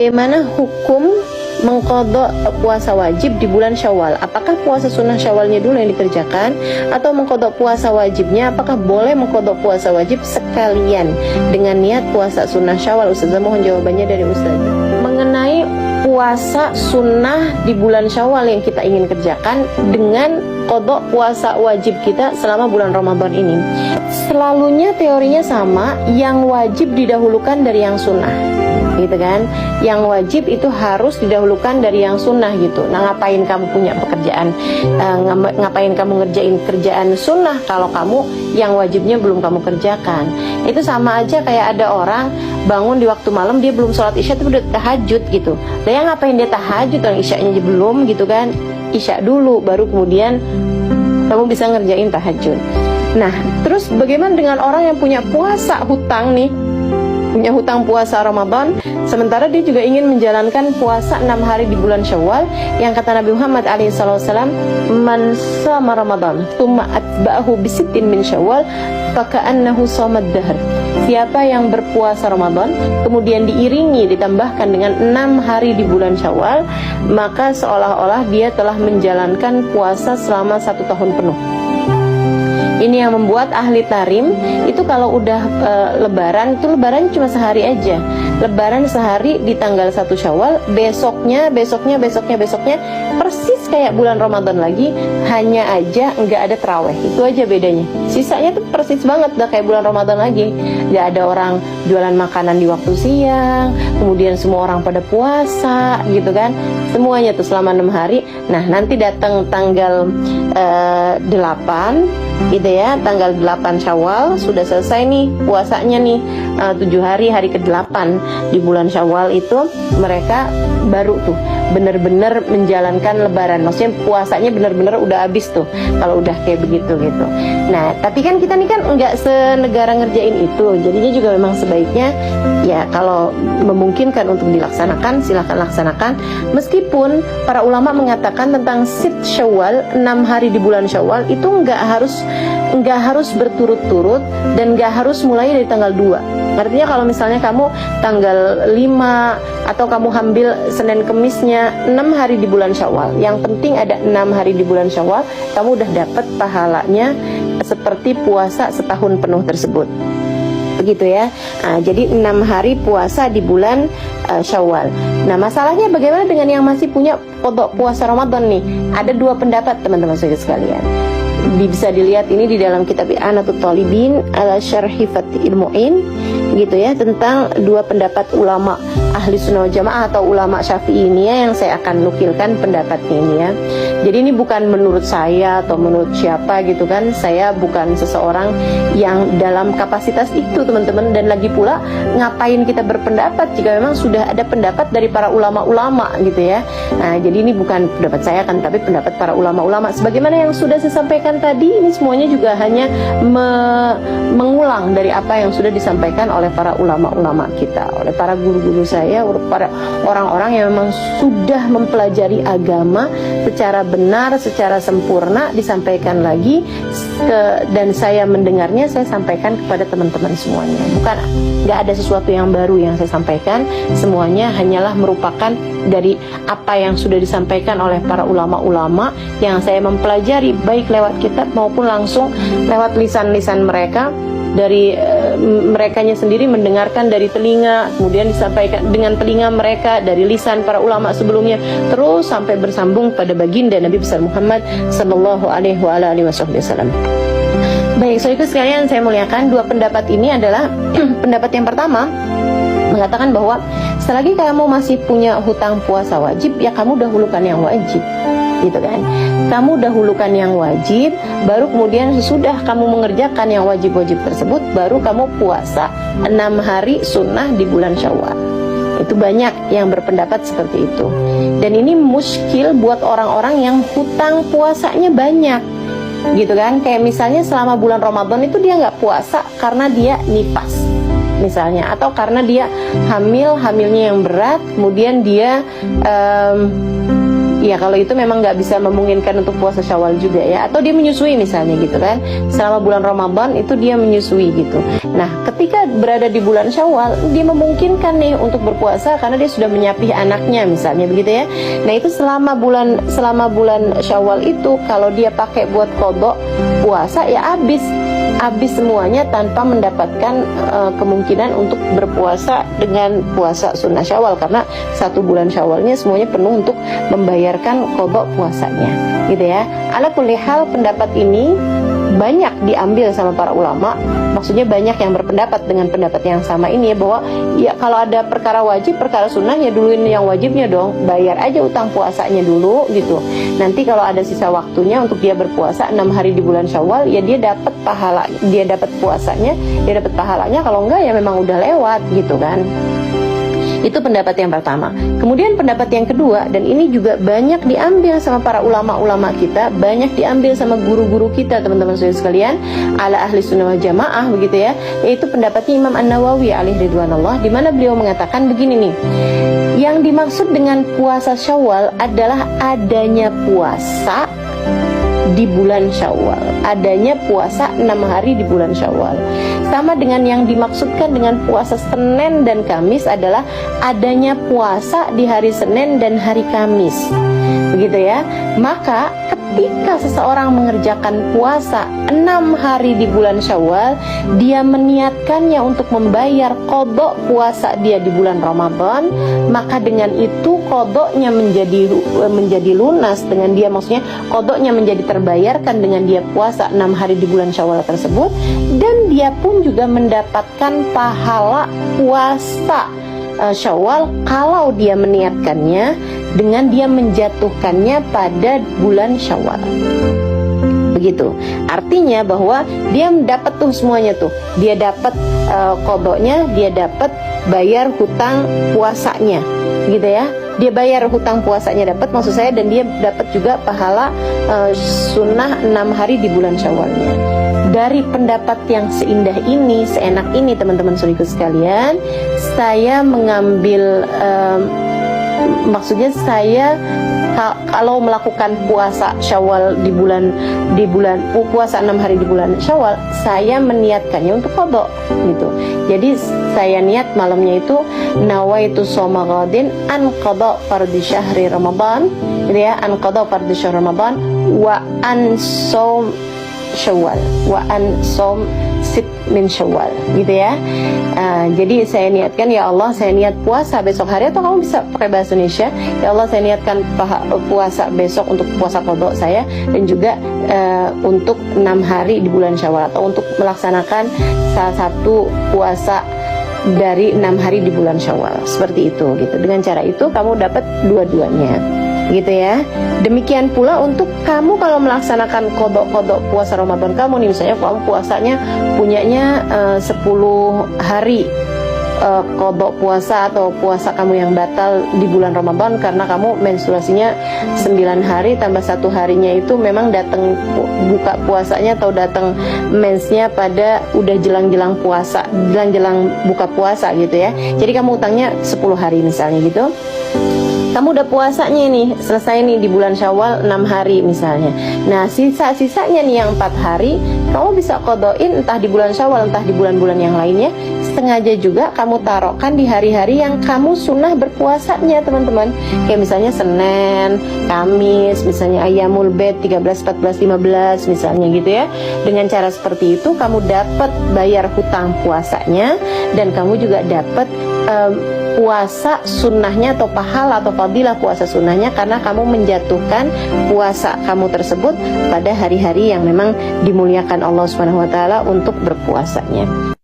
Bagaimana hukum mengqadha puasa wajib di bulan Syawal? Apakah puasa sunnah Syawalnya dulu yang dikerjakan, atau mengqadha puasa wajibnya? Apakah boleh mengqadha puasa wajib sekalian dengan niat puasa sunnah Syawal? Ustazah mohon jawabannya dari Ustazah. Mengenai puasa sunnah di bulan Syawal yang kita ingin kerjakan dengan qadha puasa wajib kita selama bulan Ramadan ini, selalunya teorinya sama, yang wajib didahulukan dari yang sunnah, gitu kan? Yang wajib itu harus didahulukan dari yang sunnah gitu. Nah, ngapain kamu punya pekerjaan, ngapain kamu ngerjain kerjaan sunnah kalau kamu yang wajibnya belum kamu kerjakan? Itu sama aja kayak ada orang bangun di waktu malam, dia belum sholat isya tapi udah tahajud gitu. Lah ya ngapain dia tahajud, orang isyanya aja belum gitu kan? Isya dulu baru kemudian kamu bisa ngerjain tahajud. Nah, terus bagaimana dengan orang yang punya puasa hutang nih, punya hutang puasa Ramadan, sementara dia juga ingin menjalankan puasa 6 hari di bulan Syawal, yang kata Nabi Muhammad SAW, man sama Ramadan thumma atba'ahu bisittin min Syawal faka'annahu samad dahr. Siapa yang berpuasa Ramadan kemudian diiringi ditambahkan dengan 6 hari di bulan Syawal, maka seolah-olah dia telah menjalankan puasa selama 1 tahun penuh. Ini yang membuat ahli tarim itu kalau udah lebaran, itu lebaran cuma sehari aja. Lebaran sehari di tanggal 1 Syawal, besoknya persis kayak bulan Ramadan lagi, hanya aja nggak ada taraweh. Itu aja bedanya. Sisanya tuh persis banget dah kayak bulan Ramadan lagi. Nggak ada orang jualan makanan di waktu siang, kemudian semua orang pada puasa gitu kan. Semuanya tuh selama 6 hari. Nah, nanti datang tanggal 8 gitu ya, tanggal 8 Syawal sudah selesai nih puasanya nih, 7 hari, hari ke-8 di bulan Syawal itu mereka baru tuh bener-bener menjalankan lebaran. Maksudnya puasanya bener-bener udah habis tuh kalau udah kayak begitu gitu. Nah, tapi kan kita nih kan nggak senegara ngerjain itu, jadinya juga memang sebaiknya ya kalau memungkinkan untuk dilaksanakan silahkan laksanakan. Meskipun para ulama mengatakan tentang sit Syawal, 6 hari di bulan Syawal itu nggak harus berturut-turut dan nggak harus mulai dari tanggal 2. Artinya kalau misalnya kamu tanggal 5 atau kamu ambil Senin Kemisnya 6 hari di bulan Syawal, yang penting ada 6 hari di bulan Syawal, kamu udah dapat pahalanya seperti puasa setahun penuh tersebut. Begitu ya. Nah, jadi 6 hari puasa di bulan Syawal. Nah, masalahnya bagaimana dengan yang masih punya qadha puasa Ramadan nih? Ada 2 pendapat teman-teman sekalian. Bisa dilihat ini di dalam kitab I'anatul Talibin ala Syarhi Fathil Mu'in gitu ya, tentang 2 pendapat ulama ahli sunnah wal jamaah atau ulama syafi'i ini ya, yang saya akan nukilkan pendapatnya ini ya. Jadi ini bukan menurut saya atau menurut siapa gitu kan, saya bukan seseorang yang dalam kapasitas itu teman-teman, dan lagi pula ngapain kita berpendapat jika memang sudah ada pendapat dari para ulama-ulama gitu ya. Nah, jadi ini bukan pendapat saya kan, tapi pendapat para ulama-ulama. Sebagaimana yang sudah saya sampaikan tadi, ini semuanya juga hanya mengulang dari apa yang sudah disampaikan oleh para ulama-ulama kita, oleh para guru-guru saya, para orang-orang yang memang sudah mempelajari agama secara benar, secara sempurna, disampaikan lagi, dan saya mendengarnya, saya sampaikan kepada teman-teman semuanya. Bukan, nggak ada sesuatu yang baru yang saya sampaikan, semuanya hanyalah merupakan dari apa yang sudah disampaikan oleh para ulama-ulama yang saya mempelajari, baik lewat kitab maupun langsung lewat lisan-lisan mereka, dari merekanya sendiri mendengarkan dari telinga, kemudian disampaikan dengan telinga mereka dari lisan para ulama sebelumnya, terus sampai bersambung pada baginda Nabi besar Muhammad sallallahu alaihi wasallam. Baik, saudaraku sekalian, saya muliakan, 2 pendapat ini adalah pendapat yang pertama mengatakan bahwa selagi kamu masih punya hutang puasa wajib, ya kamu dahulukan yang wajib gitu kan. Kamu dahulukan yang wajib, baru kemudian sesudah kamu mengerjakan yang wajib-wajib tersebut, baru kamu puasa 6 hari sunnah di bulan Syawal. Itu banyak yang berpendapat seperti itu. Dan ini muskil buat orang-orang yang hutang puasanya banyak gitu kan. Kayak misalnya selama bulan Ramadan itu dia nggak puasa karena dia nifas misalnya, atau karena dia hamilnya yang berat, kemudian dia Ya kalau itu memang nggak bisa memungkinkan untuk puasa Syawal juga ya, atau dia menyusui misalnya gitu kan, selama bulan Ramadan itu dia menyusui gitu. Nah ketika berada di bulan Syawal, dia memungkinkan nih untuk berpuasa karena dia sudah menyapih anaknya misalnya begitu ya. Nah itu selama bulan Syawal itu kalau dia pakai buat qadha puasa ya habis semuanya tanpa mendapatkan kemungkinan untuk berpuasa dengan puasa sunnah Syawal, karena satu bulan Syawalnya semuanya penuh untuk membayarkan qadha puasanya gitu ya. Ala kulli hal, pendapat ini banyak diambil sama para ulama, maksudnya banyak yang berpendapat dengan pendapat yang sama ini ya, bahwa ya kalau ada perkara wajib, perkara sunnah ya duluin yang wajibnya dong, bayar aja utang puasanya dulu gitu. Nanti kalau ada sisa waktunya untuk dia berpuasa 6 hari di bulan Syawal, ya dia dapat pahala, dia dapat puasanya, dia dapat pahalanya. Kalau enggak ya memang udah lewat gitu kan. Itu pendapat yang pertama. Kemudian pendapat yang kedua, dan ini juga banyak diambil sama para ulama-ulama kita, banyak diambil sama guru-guru kita teman-teman sekalian, ala ahli sunnah wal jamaah begitu ya, yaitu pendapatnya Imam An-Nawawi alaihi ridwanullah, di mana beliau mengatakan begini nih, yang dimaksud dengan puasa Syawal adalah adanya puasa di bulan Syawal, adanya puasa 6 hari di bulan Syawal. Sama dengan yang dimaksudkan dengan puasa Senin dan Kamis adalah adanya puasa di hari Senin dan hari Kamis, begitu ya. Maka ketika seseorang mengerjakan puasa 6 hari di bulan Syawal, dia meniatkannya untuk membayar qadha puasa dia di bulan Ramadan, maka dengan itu qadhanya menjadi lunas, dengan dia maksudnya qadhanya menjadi terbayarkan dengan dia puasa 6 hari di bulan Syawal tersebut, dan dia pun juga mendapatkan pahala puasa Syawal kalau dia meniatkannya dengan dia menjatuhkannya pada bulan Syawal. Begitu. Artinya bahwa dia dapat tuh semuanya tuh. Dia dapat qadhanya, dia dapat bayar hutang puasanya. Gitu ya. Dia bayar hutang puasanya dapat, maksud saya, dan dia dapat juga pahala sunnah 6 hari di bulan Syawalnya. Dari pendapat yang seindah ini, seenak ini teman-teman saudaraku sekalian, saya mengambil maksudnya saya kalau melakukan puasa Syawal di bulan puasa 6 hari di bulan Syawal, saya meniatkannya untuk qadha gitu. Jadi saya niat malamnya itu nawaitu shoma ghadin an qadha fardhi syahri Ramadan, gitu ya, an qadha fardhi syahri Ramadan wa an shaum Syawal wa an shaum sit min Syawal, gitu ya. Jadi saya niatkan, ya Allah, saya niat puasa besok hari, atau kamu bisa pakai bahasa Indonesia, ya Allah, saya niatkan puasa besok untuk puasa qadha saya, dan juga untuk 6 hari di bulan Syawal, atau untuk melaksanakan salah satu puasa dari 6 hari di bulan Syawal, seperti itu gitu. Dengan cara itu kamu dapat dua-duanya gitu ya. Demikian pula untuk kamu kalau melaksanakan qadha puasa Ramadan kamu nih, misalnya kamu puasanya punyanya 10 hari qadha puasa, atau puasa kamu yang batal di bulan Ramadan karena kamu menstruasinya 9 hari tambah 1 harinya itu memang datang buka puasanya atau datang mensnya pada udah jelang-jelang puasa, jelang-jelang buka puasa gitu ya. Jadi kamu utangnya 10 hari misalnya gitu. Kamu udah puasanya nih, selesai nih di bulan Syawal 6 hari misalnya. Nah sisa-sisanya nih yang 4 hari kamu bisa qadhain entah di bulan Syawal entah di bulan-bulan yang lainnya. Sengaja juga kamu taruhkan di hari-hari yang kamu sunnah berpuasanya teman-teman. Kayak misalnya Senin, Kamis, misalnya Ayyamul Bid 13, 14, 15 misalnya gitu ya. Dengan cara seperti itu kamu dapat bayar hutang puasanya, dan kamu juga dapat puasa sunnahnya atau pahala atau fadilah puasa sunnahnya, karena kamu menjatuhkan puasa kamu tersebut pada hari-hari yang memang dimuliakan Allah Subhanahu wa taala untuk berpuasanya.